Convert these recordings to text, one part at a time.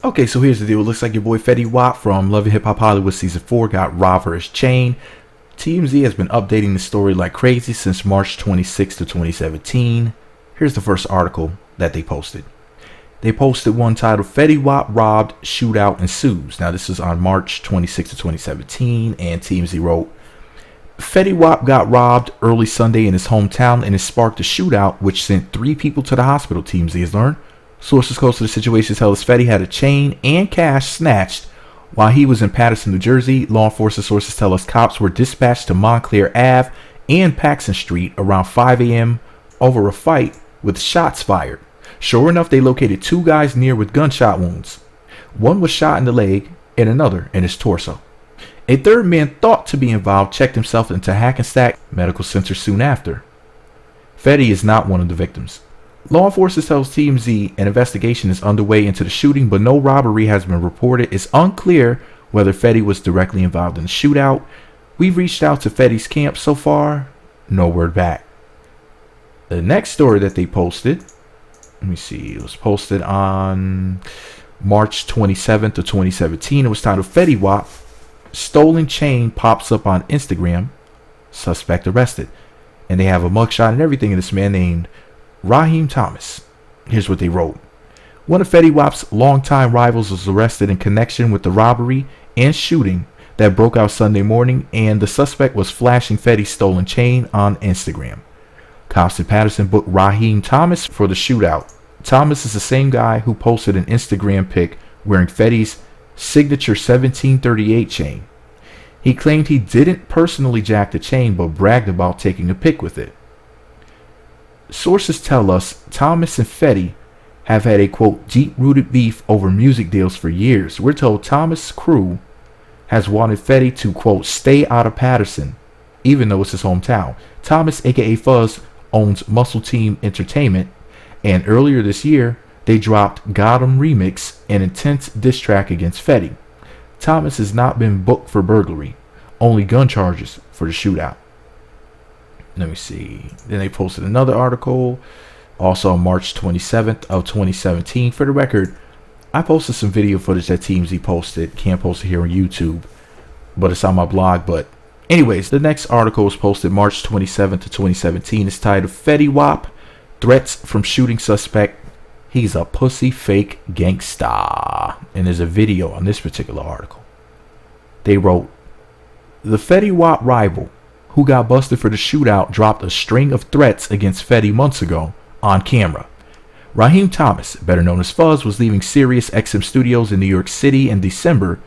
Okay, so here's the deal. It looks like your boy Fetty Wap from Love and Hip Hop Hollywood Season 4 got robbed for his chain. TMZ has been updating the story like crazy since March 26 to 2017. Here's the first article that they posted. They posted one titled Fetty Wap robbed, shootout ensues. Now this is on March 26 to 2017, and TMZ wrote, Fetty Wap got robbed early Sunday in his hometown and it sparked a shootout which sent 3 people to the hospital, TMZ has learned. Sources close to the situation tell us Fetty had a chain and cash snatched while he was in Paterson, New Jersey. Law enforcement sources tell us cops were dispatched to Montclair Ave and Paxson Street around 5 a.m. over a fight with shots fired. Sure enough, they located 2 guys near with gunshot wounds. One was shot in the leg and another in his torso. A third man thought to be involved checked himself into Hackensack Medical Center soon after. Fetty is not one of the victims. Law enforcement tells TMZ an investigation is underway into the shooting, but no robbery has been reported. It's unclear whether Fetty was directly involved in the shootout. We've reached out to Fetty's camp so far. No word back. The next story that they posted, let me see, it was posted on March 27th of 2017. It was titled Fetty Wap, stolen chain pops up on Instagram, suspect arrested. And they have a mugshot and everything of this man named Raheem Thomas. Here's what they wrote. One of Fetty Wap's longtime rivals was arrested in connection with the robbery and shooting that broke out Sunday morning, and the suspect was flashing Fetty's stolen chain on Instagram. Cops in Paterson booked Raheem Thomas for the shootout. Thomas is the same guy who posted an Instagram pic wearing Fetty's signature 1738 chain. He claimed he didn't personally jack the chain but bragged about taking a pic with it. Sources tell us Thomas and Fetty have had a, quote, deep-rooted beef over music deals for years. We're told Thomas' crew has wanted Fetty to, quote, stay out of Paterson, even though it's his hometown. Thomas, aka Fuzz, owns Muscle Team Entertainment, and earlier this year, they dropped Got 'Em Remix, an intense diss track against Fetty. Thomas has not been booked for burglary, only gun charges for the shootout. Let me see. Then they posted another article, also on March 27th of 2017. For the record, I posted some video footage that TMZ posted. Can't post it here on YouTube, but it's on my blog. But anyways, the next article was posted March 27th of 2017. It's titled Fetty Wap, threats from shooting suspect. He's a pussy fake gangsta. And there's a video on this particular article. They wrote, the Fetty Wap rival who got busted for the shootout dropped a string of threats against Fetty months ago on camera. Raheem Thomas, better known as Fuzz, was leaving Sirius XM Studios in New York City in December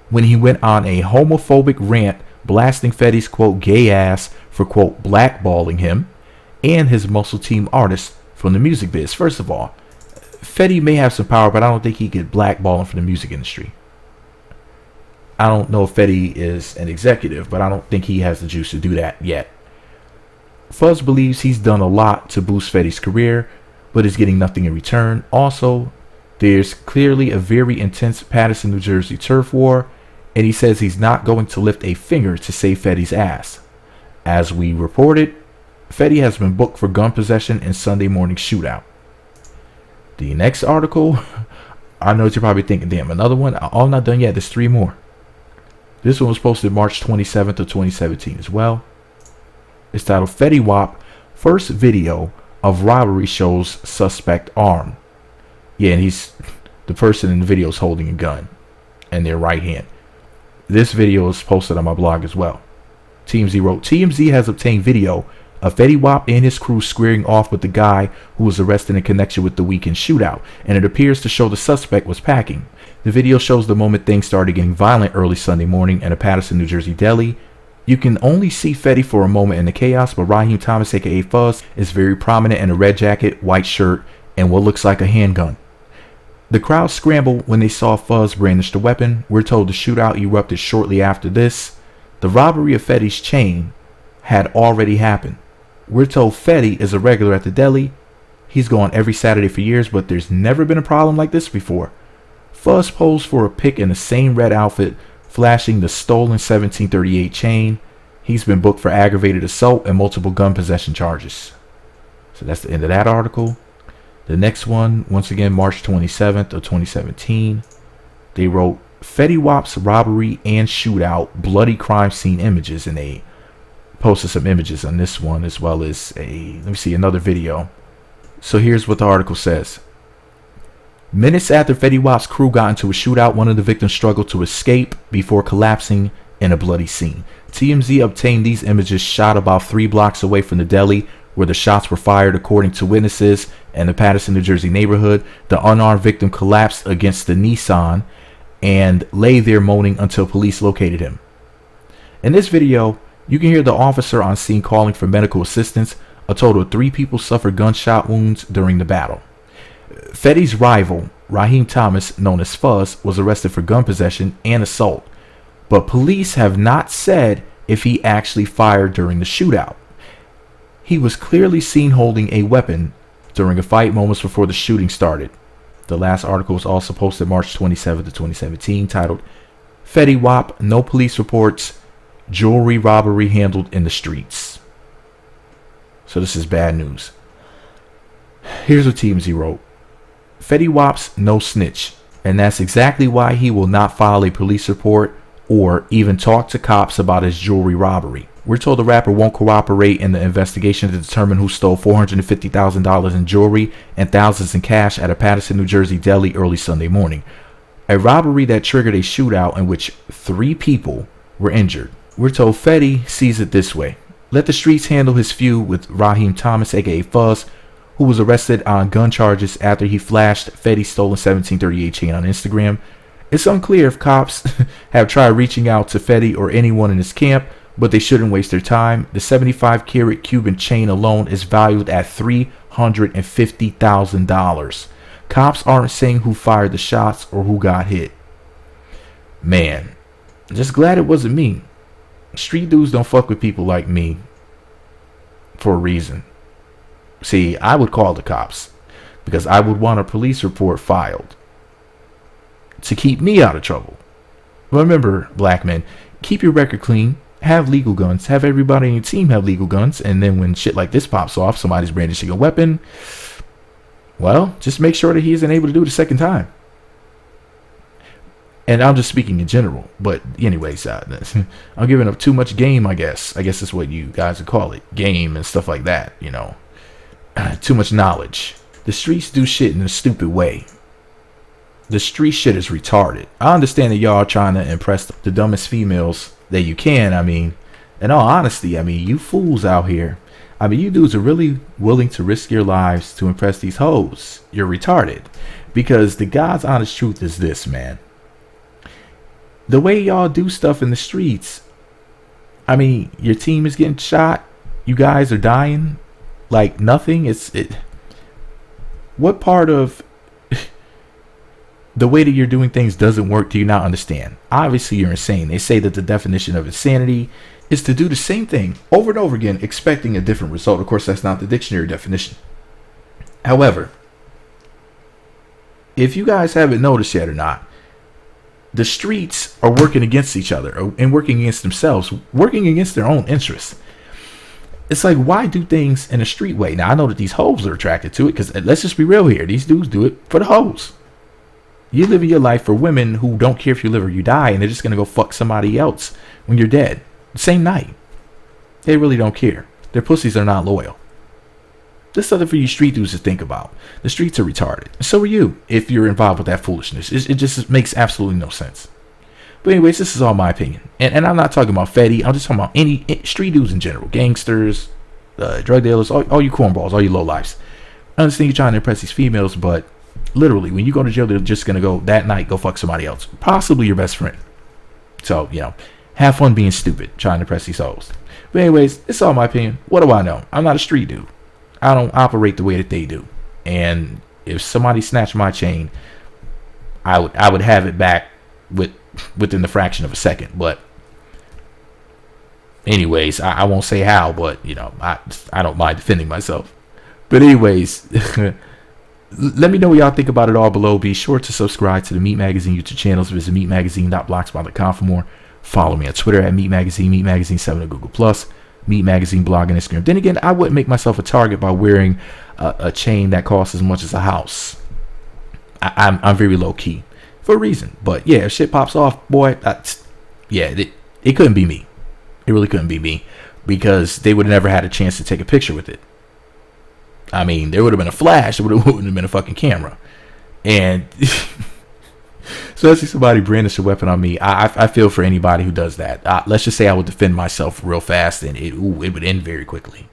when he went on a homophobic rant blasting Fetty's, quote, gay ass for, quote, blackballing him and his Muscle Team artists from the music biz. First of all, Fetty may have some power, but I don't think he could blackball him from the music industry. I don't know if Fetty is an executive, but I don't think he has the juice to do that yet. Fuzz believes he's done a lot to boost Fetty's career, but is getting nothing in return. Also, there's clearly a very intense Paterson, New Jersey turf war, and he says he's not going to lift a finger to save Fetty's ass. As we reported, Fetty has been booked for gun possession and Sunday morning shootout. The next article, I know what you're probably thinking, damn, another one? I'm not done yet. There's 3 more. This one was posted March 27th of 2017 as well. It's titled Fetty Wap, first video of robbery shows suspect armed. Yeah, and the person in the video is holding a gun in their right hand. This video is posted on my blog as well. TMZ wrote, TMZ has obtained video of Fetty Wap and his crew squaring off with the guy who was arrested in connection with the weekend shootout, and it appears to show the suspect was packing. The video shows the moment things started getting violent early Sunday morning in a Paterson, New Jersey deli. You can only see Fetty for a moment in the chaos, but Raheem Thomas, aka Fuzz, is very prominent in a red jacket, white shirt, and what looks like a handgun. The crowd scrambled when they saw Fuzz brandish the weapon. We're told the shootout erupted shortly after this. The robbery of Fetty's chain had already happened. We're told Fetty is a regular at the deli. He's gone every Saturday for years, but there's never been a problem like this before. Fuzz posed for a pic in the same red outfit, flashing the stolen 1738 chain. He's been booked for aggravated assault and multiple gun possession charges. So that's the end of that article. The next one, once again, March 27th of 2017. They wrote Fetty Wap's robbery and shootout bloody crime scene images, and they posted some images on this one as well as another video. So here's what the article says. Minutes after Fetty Wap's crew got into a shootout, one of the victims struggled to escape before collapsing in a bloody scene. TMZ obtained these images shot about 3 blocks away from the deli where the shots were fired. According to witnesses in the Paterson, New Jersey neighborhood, the unarmed victim collapsed against the Nissan and lay there moaning until police located him. In this video, you can hear the officer on scene calling for medical assistance. A total of 3 people suffered gunshot wounds during the battle. Fetty's rival, Raheem Thomas, known as Fuzz, was arrested for gun possession and assault, but police have not said if he actually fired during the shootout. He was clearly seen holding a weapon during a fight moments before the shooting started. The last article was also posted March 27, 2017, titled Fetty Wap, No Police Reports, Jewelry Robbery Handled in the Streets. So this is bad news. Here's what TMZ wrote. Fetty Wap's no snitch, and that's exactly why he will not file a police report or even talk to cops about his jewelry robbery. We're told the rapper won't cooperate in the investigation to determine who stole $450,000 in jewelry and thousands in cash at a Paterson, New Jersey deli early Sunday morning. A robbery that triggered a shootout in which 3 people were injured. We're told Fetty sees it this way. Let the streets handle his feud with Raheem Thomas, aka Fuzz, who was arrested on gun charges after he flashed Fetty's stolen 1738 chain on Instagram. It's unclear if cops have tried reaching out to Fetty or anyone in his camp, but they shouldn't waste their time. The 75-carat Cuban chain alone is valued at $350,000. Cops aren't saying who fired the shots or who got hit. Man, just glad it wasn't me. Street dudes don't fuck with people like me for a reason. See, I would call the cops because I would want a police report filed to keep me out of trouble. Remember, black men, keep your record clean, have legal guns, have everybody in your team have legal guns, and then when shit like this pops off, somebody's brandishing a weapon, well, just make sure that he isn't able to do it a second time. And I'm just speaking in general, but anyways, I'm giving up too much game, I guess. I guess that's what you guys would call it, game and stuff like that, you know. Too much knowledge. The streets do shit in a stupid way. The street shit is retarded. I understand that y'all are trying to impress the dumbest females that you can. I mean, in all honesty, I mean, you fools out here. I mean, you dudes are really willing to risk your lives to impress these hoes. You're retarded. Because the God's honest truth is this, man. The way y'all do stuff in the streets, I mean, your team is getting shot. You guys are dying like nothing. What part of the way that you're doing things doesn't work do you not understand? Obviously, you're insane. They say that the definition of insanity is to do the same thing over and over again, expecting a different result. Of course, that's not the dictionary definition. However, if you guys haven't noticed yet or not, the streets are working against each other and working against themselves, working against their own interests. It's like, why do things in a street way? Now, I know that these hoes are attracted to it because let's just be real here. These dudes do it for the hoes. You're living your life for women who don't care if you live or you die, and they're just going to go fuck somebody else when you're dead. The same night. They really don't care. Their pussies are not loyal. This is something for you street dudes to think about. The streets are retarded. So are you if you're involved with that foolishness. It just makes absolutely no sense. But anyways, this is all my opinion. And I'm not talking about Fetty. I'm just talking about any street dudes in general. Gangsters, drug dealers, all you cornballs, all you lowlifes. I understand you're trying to impress these females, but literally, when you go to jail, they're just going to go that night, go fuck somebody else. Possibly your best friend. So, you know, have fun being stupid, trying to impress these hoes. But anyways, it's all my opinion. What do I know? I'm not a street dude. I don't operate the way that they do. And if somebody snatched my chain, I would have it back within the fraction of a second. But anyways, I won't say how, but you know, I don't mind defending myself. But anyways, let me know what y'all think about it all below. Be sure to subscribe to the Meat Magazine YouTube channels. Visit meatmagazine.blogspot.com for more. Follow me on Twitter at Meat Magazine, Meat Magazine 7 on Google+, Meat Magazine blog and Instagram. Then again, I wouldn't make myself a target by wearing a chain that costs as much as a house. I'm very low key. for a reason. But yeah, if shit pops off, boy, it couldn't be me. It really couldn't be me, because they would have never had a chance to take a picture with it. I mean, there would have been a flash. It wouldn't have been a fucking camera. And so I see somebody brandish a weapon on me. I feel for anybody who does that. Let's just say I would defend myself real fast, and it would end very quickly.